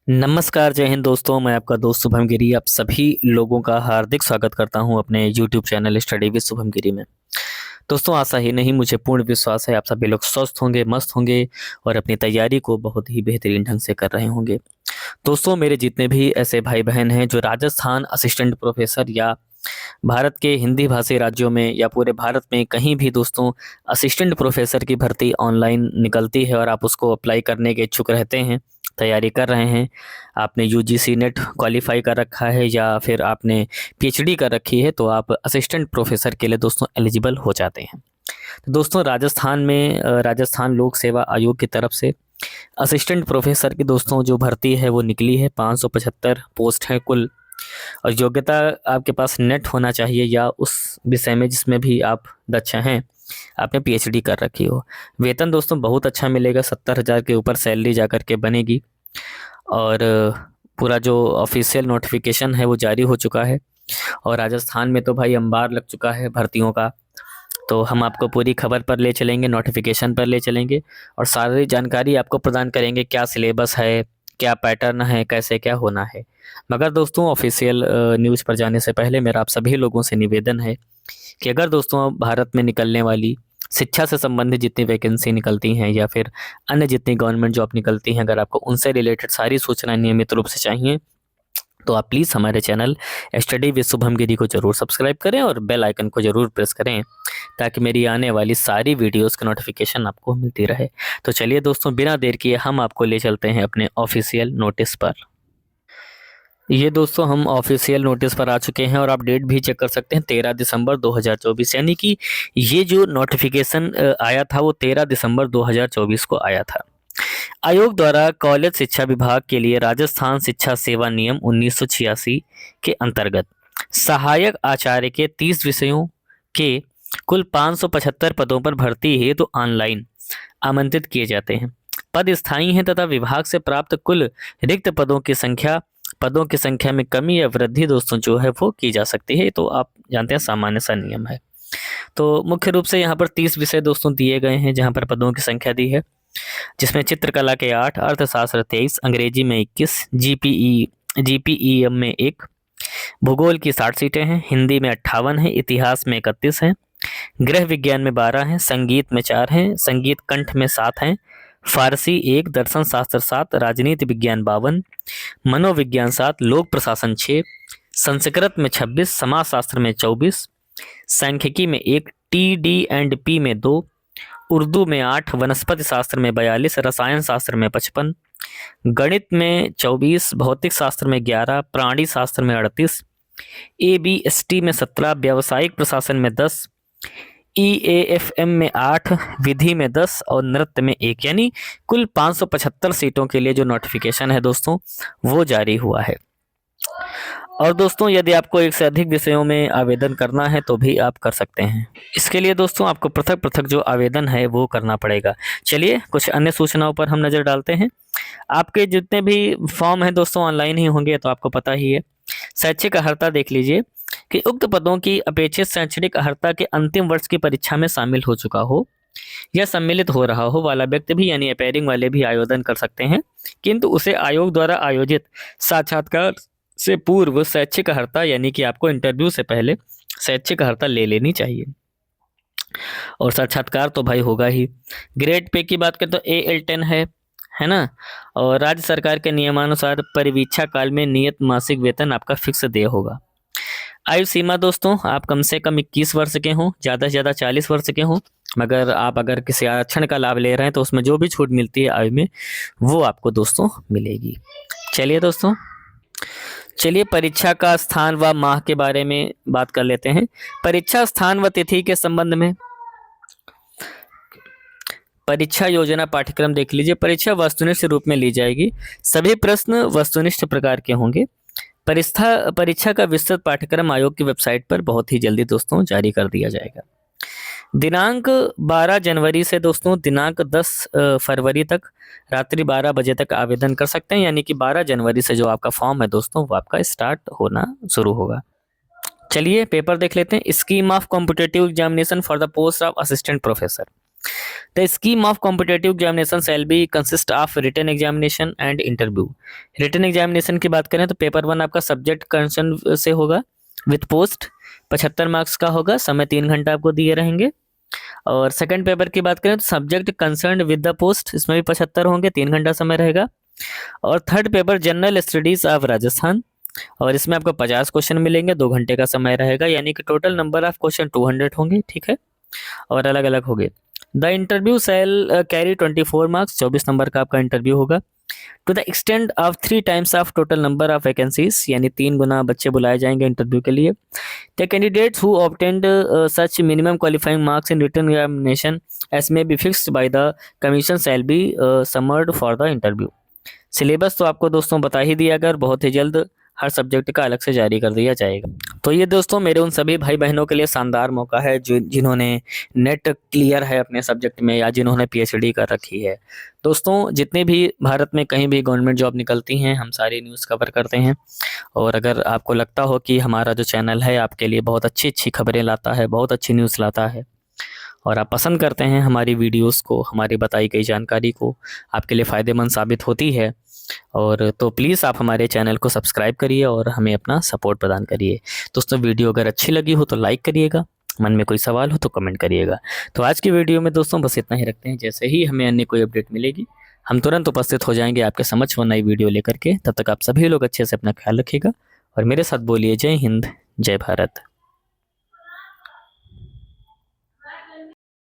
नमस्कार, जय हिंद दोस्तों। मैं आपका दोस्त शुभम गिरी आप सभी लोगों का हार्दिक स्वागत करता हूं अपने YouTube channel study with Shubham Giri में। दोस्तों, आशा ही नहीं मुझे पूर्ण विश्वास है आप सभी लोग स्वस्थ होंगे, मस्त होंगे और अपनी तैयारी को बहुत ही बेहतरीन ढंग से कर रहे होंगे। दोस्तों, मेरे जितने भी ऐसे भाई बहन हैं जो राजस्थान असिस्टेंट प्रोफेसर या भारत के हिंदी भाषी राज्यों में या पूरे भारत में कहीं भी दोस्तों असिस्टेंट प्रोफेसर की भर्ती ऑनलाइन निकलती है और आप उसको अप्लाई करने के इच्छुक रहते हैं, तैयारी कर रहे हैं, आपने यूजीसी नेट क्वालिफाई कर रखा है या फिर आपने पीएचडी कर रखी है, तो आप असिस्टेंट प्रोफेसर के लिए दोस्तों एलिजिबल हो जाते हैं। तो दोस्तों, राजस्थान में राजस्थान लोक सेवा आयोग की तरफ से असिस्टेंट प्रोफेसर की दोस्तों जो भर्ती है वो निकली है। 575 पोस्ट है कुल। और योग्यता आपके पास नेट होना चाहिए या उस विषय में जिसमें भी आप दक्ष हैं, आपने पीएचडी कर रखी हो। वेतन दोस्तों बहुत अच्छा मिलेगा, 70,000 के ऊपर सैलरी जा कर के बनेगी। और पूरा जो ऑफिशियल नोटिफिकेशन है वो जारी हो चुका है और राजस्थान में तो भाई अंबार लग चुका है भर्तियों का। तो हम आपको पूरी खबर पर ले चलेंगे, नोटिफिकेशन पर ले चलेंगे और सारी जानकारी आपको प्रदान करेंगे, क्या सिलेबस है, क्या पैटर्न है, कैसे क्या होना है। मगर दोस्तों, ऑफिशियल न्यूज़ पर जाने से पहले मेरा आप सभी लोगों से निवेदन है कि अगर दोस्तों भारत में निकलने वाली शिक्षा से संबंधित जितनी वैकेंसी निकलती हैं या फिर अन्य जितनी गवर्नमेंट जॉब निकलती हैं, अगर आपको उनसे रिलेटेड सारी सूचनाएं नियमित रूप से चाहिए तो आप प्लीज़ हमारे चैनल स्टडी विद शुभम गिरी को ज़रूर सब्सक्राइब करें और बेल आइकन को ज़रूर प्रेस करें ताकि मेरी आने वाली सारी वीडियोस का नोटिफिकेशन आपको मिलती रहे। तो चलिए दोस्तों, बिना देर किए हम आपको ले चलते हैं अपने ऑफिशियल नोटिस पर। ये दोस्तों हम ऑफिशियल नोटिस पर आ चुके हैं और आप डेट भी चेक कर सकते हैं, 13 दिसंबर 2024, यानी कि ये जो नोटिफिकेशन आया था वो 13 दिसंबर 2024 को आया था। आयोग द्वारा कॉलेज शिक्षा विभाग के लिए राजस्थान शिक्षा सेवा नियम 1986 के अंतर्गत सहायक आचार्य के 30 विषयों के कुल 575 पदों पर भर्ती हेतु तो ऑनलाइन आमंत्रित किए जाते हैं। पद स्थायी हैं तथा विभाग से प्राप्त कुल रिक्त पदों की संख्या में कमी या वृद्धि दोस्तों जो है वो की जा सकती है। तो आप जानते हैं सामान्य सा नियम है। तो मुख्य रूप से यहाँ पर 30 विषय दोस्तों दिए गए हैं जहाँ पर पदों की संख्या दी है, जिसमें चित्रकला के 8, अर्थशास्त्र 23, अंग्रेजी में 21, जीपीईएम में 1, भूगोल की 60 सीटें हैं, हिंदी में 58 है, इतिहास में 31 हैं, गृह विज्ञान में 12 हैं, संगीत में 4 हैं, संगीत कंठ में 7 हैं, फारसी 1, दर्शन शास्त्र 7, राजनीति विज्ञान 52, मनोविज्ञान 7, लोक प्रशासन 6, संस्कृत में 26, समाजशास्त्र में 24, सांख्यिकी में 1, TD&P में 2, उर्दू में 8, वनस्पति शास्त्र में 42, रसायन शास्त्र में 55, गणित में 24, भौतिक शास्त्र में 11, प्राणी शास्त्र में 38, ABST में 17, व्यावसायिक प्रशासन में 10, EAFM में 8, विधि में 10 और नृत्य में 1, यानी कुल 575 सीटों के लिए जो नोटिफिकेशन है दोस्तों वो जारी हुआ है। और दोस्तों, यदि आपको एक से अधिक विषयों में आवेदन करना है तो भी आप कर सकते हैं। इसके लिए दोस्तों आपको पृथक पृथक जो आवेदन है वो करना पड़ेगा। चलिए कुछ अन्य सूचनाओं पर हम नज़र डालते हैं। आपके जितने भी फॉर्म हैं दोस्तों ऑनलाइन ही होंगे, तो आपको पता ही है। शैक्षिक अर्हता देख लीजिए कि उक्त पदों की अपेक्षित शैक्षणिक अर्हता के अंतिम वर्ष की परीक्षा में शामिल हो चुका हो या सम्मिलित हो रहा हो वाला व्यक्ति भी, यानी अपेयरिंग वाले भी आवेदन कर सकते हैं, किंतु उसे आयोग द्वारा आयोजित साक्षात्कार से पूर्व शैक्षिक अर्हता, यानी कि आपको इंटरव्यू से पहले शैक्षिक अर्हता ले लेनी चाहिए। और साक्षात्कार तो भाई होगा ही। ग्रेड पे की बात करें तो AL10 है ना। और राज्य सरकार के नियमानुसार परिवीक्षा काल में नियत मासिक वेतन आपका फिक्स देय होगा। आयु सीमा दोस्तों, आप कम से कम 21 वर्ष के हों, ज़्यादा से ज़्यादा 40 वर्ष के हों। मगर आप अगर किसी आरक्षण का लाभ ले रहे हैं तो उसमें जो भी छूट मिलती है आयु में वो आपको दोस्तों मिलेगी। चलिए परीक्षा का स्थान व माह के बारे में बात कर लेते हैं। परीक्षा स्थान व तिथि के संबंध में परीक्षा योजना पाठ्यक्रम देख लीजिए। परीक्षा वस्तुनिष्ठ रूप में ली जाएगी, सभी प्रश्न वस्तुनिष्ठ प्रकार के होंगे। परीक्षा का विस्तृत पाठ्यक्रम आयोग की वेबसाइट पर बहुत ही जल्दी दोस्तों जारी कर दिया जाएगा। दिनांक 12 जनवरी से दोस्तों दिनांक 10 फरवरी तक रात्रि 12 बजे तक आवेदन कर सकते हैं, यानी कि 12 जनवरी से जो आपका फॉर्म है दोस्तों वो आपका स्टार्ट होना शुरू होगा। चलिए पेपर देख लेते हैं। Scheme of competitive examination for the post of assistant professor. The scheme of competitive examination shall be consist of written examination and interview. Written examination की बात करें तो पेपर 1 आपका सब्जेक्ट कंसर्न से होगा विथ पोस्ट, 75 मार्क्स का होगा, समय 3 घंटा आपको दिए रहेंगे। और सेकंड पेपर की बात करें तो subject concern with the post, इसमें भी 75 होंगे, 3 घंटा समय रहेगा। और third paper general studies of Rajasthan, और इसमें आपको 50 क्वेश्चन मिलेंगे, 2 घंटे का समय रहेगा, यानी कि टोटल नंबर ऑफ क्वेश्चन 200 होंगे, ठीक है, और अलग अलग होंगे। The interview shall carry 24 marks, 24 number का आपका इंटरव्यू होगा। To the extend of 3 times of total number of vacancies, यानी 3 गुना बच्चे बुलाए जाएंगे इंटरव्यू के लिए। The candidates who obtained such minimum qualifying marks in written examination as may be fixed by the commission shall be summoned for the interview. Syllabus तो आपको दोस्तों बता ही दिया, अगर बहुत ही जल्द हर सब्जेक्ट का अलग से जारी कर दिया जाएगा। तो ये दोस्तों मेरे उन सभी भाई बहनों के लिए शानदार मौका है जो जिन्होंने नेट क्लियर है अपने सब्जेक्ट में या जिन्होंने पीएचडी कर रखी है। दोस्तों जितने भी भारत में कहीं भी गवर्नमेंट जॉब निकलती हैं हम सारी न्यूज़ कवर करते हैं। और अगर आपको लगता हो कि हमारा जो चैनल है आपके लिए बहुत अच्छी अच्छी खबरें लाता है, बहुत अच्छी न्यूज़ लाता है, और आप पसंद करते हैं हमारी वीडियोस को, हमारी बताई गई जानकारी को, आपके लिए फ़ायदेमंद साबित होती है, और तो प्लीज़ आप हमारे चैनल को सब्सक्राइब करिए और हमें अपना सपोर्ट प्रदान करिए। दोस्तों वीडियो अगर अच्छी लगी हो तो लाइक करिएगा, मन में कोई सवाल हो तो कमेंट करिएगा। तो आज की वीडियो में दोस्तों बस इतना ही रखते हैं। जैसे ही हमें अन्य कोई अपडेट मिलेगी हम तुरंत उपस्थित हो जाएंगे आपके समक्ष वो नई वीडियो लेकर के। तब तक आप सभी लोग अच्छे से अपना ख्याल रखिएगा और मेरे साथ बोलिए जय हिंद, जय भारत।